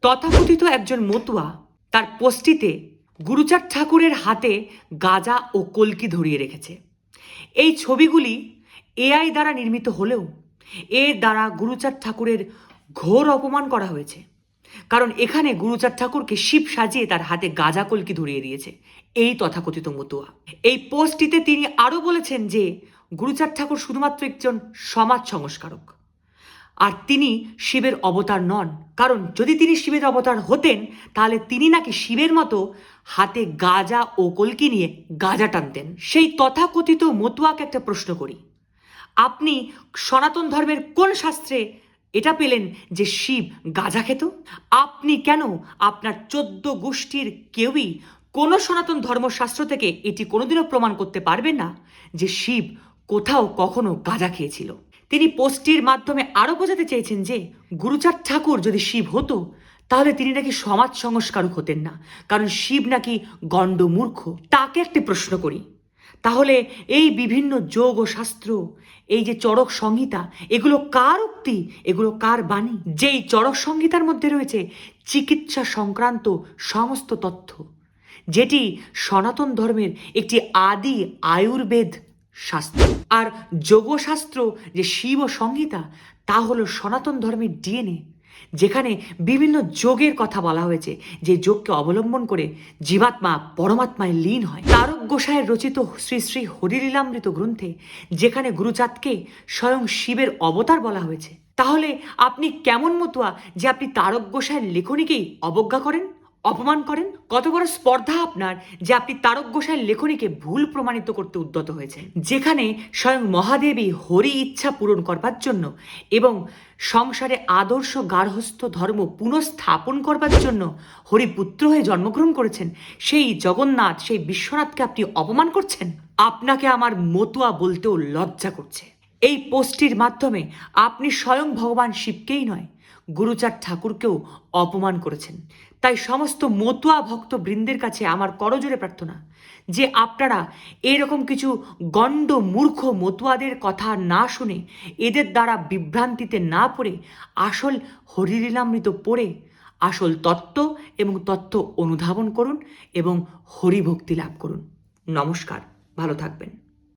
তথাকথিত একজন মতুয়া তার পোস্টটিতে গুরুচাঁদ ঠাকুরের হাতে গাঁজা ও কলকি ধরিয়ে রেখেছে। এই ছবিগুলি এআই দ্বারা নির্মিত হলেও এর দ্বারা গুরুচাঁদ ঠাকুরের ঘোর অপমান করা হয়েছে। কারণ এখানে গুরুচাঁদ ঠাকুরকে শিব সাজিয়ে তার হাতে গাঁজা কলকি ধরিয়ে দিয়েছে এই তথাকথিত মতুয়া। এই পোস্টটিতে তিনি আরও বলেছেন যে গুরুচাঁদ ঠাকুর শুধুমাত্র একজন সমাজ সংস্কারক, আর তিনি শিবের অবতার নন। কারণ যদি তিনি শিবের অবতার হতেন তাহলে তিনি নাকি শিবের মতো হাতে গাঁজা ও কলকি নিয়ে গাঁজা টানতেন। সেই তথাকথিত মতুয়াকে একটা প্রশ্ন করি, আপনি সনাতন ধর্মের কোন শাস্ত্রে এটা পেলেন যে শিব গাঁজা খেত? আপনি কেন আপনার 14 গোষ্ঠীর কেউই কোনো সনাতন ধর্মশাস্ত্র থেকে এটি কোনোদিনও প্রমাণ করতে পারবেন না যে শিব কোথাও কখনো গাঁজা খেয়েছিল? তিনি পোস্টটির মাধ্যমে আরও বোঝাতে চেয়েছেন যে গুরুচাঁদ ঠাকুর যদি শিব হতো তাহলে তিনি নাকি সমাজ সংস্কারক হতেন না, কারণ শিব নাকি গণ্ডমূর্খ। তাকে একটি প্রশ্ন করি, তাহলে এই বিভিন্ন যোগ ও শাস্ত্র, এই যে চরক সংহিতা, এগুলো কার উক্তি, এগুলো কার বাণী? যেই চরক সংহিতার মধ্যে রয়েছে চিকিৎসা সংক্রান্ত সমস্ত তথ্য, যেটি সনাতন ধর্মের একটি আদি আয়ুর্বেদ শাস্ত্র। আর যোগশাস্ত্র যে শিব সংহিতা, তা হলো সনাতন ধর্মের ডিএনএ, যেখানে বিভিন্ন যোগের কথা বলা হয়েছে, যে যোগকে অবলম্বন করে জীবাত্মা পরমাত্মায় লীন হয়। তারক গোসাইয়ের রচিত শ্রী শ্রী হরিলীলামৃত গ্রন্থে যেখানে গুরুচাঁদকে স্বয়ং শিবের অবতার বলা হয়েছে, তাহলে আপনি কেমন মতুয়া যে আপনি তারক গোসাইয়ের লেখনীকেই অবজ্ঞা করেন, অপমান করেন? কত বড় স্পর্ধা আপনার যে আপনি তারক গোসাইয়ের লেখনীকে ভুল প্রমাণিত করতে উদ্যত হয়েছেন, যেখানে স্বয়ং মহাদেবী হরি ইচ্ছা পূরণ করবার জন্য এবং সংসারে আদর্শ গার্হস্থ ধর্ম পুনঃস্থাপন করবার জন্য হরিপুত্র হয়ে জন্মগ্রহণ করেছেন, সেই জগন্নাথ, সেই বিশ্বনাথকে আপনি অপমান করছেন। আপনাকে আমার মতুয়া বলতেও লজ্জা করছে। এই পোস্টটির মাধ্যমে আপনি স্বয়ং ভগবান শিবকেই নয়, গুরুচাঁদ ঠাকুরকেও অপমান করেছেন। তাই সমস্ত মতুয়া ভক্ত বৃন্দের কাছে আমার করজোরে প্রার্থনা যে আপনারা এরকম কিছু গণ্ড মূর্খ মতুয়াদের কথা না শুনে, এদের দ্বারা বিভ্রান্তিতে না পড়ে আসল হরিলীলামৃত পড়ে আসল তত্ত্ব এবং তত্ত্ব অনুধাবন করুন এবং হরিভক্তি লাভ করুন। নমস্কার, ভালো থাকবেন।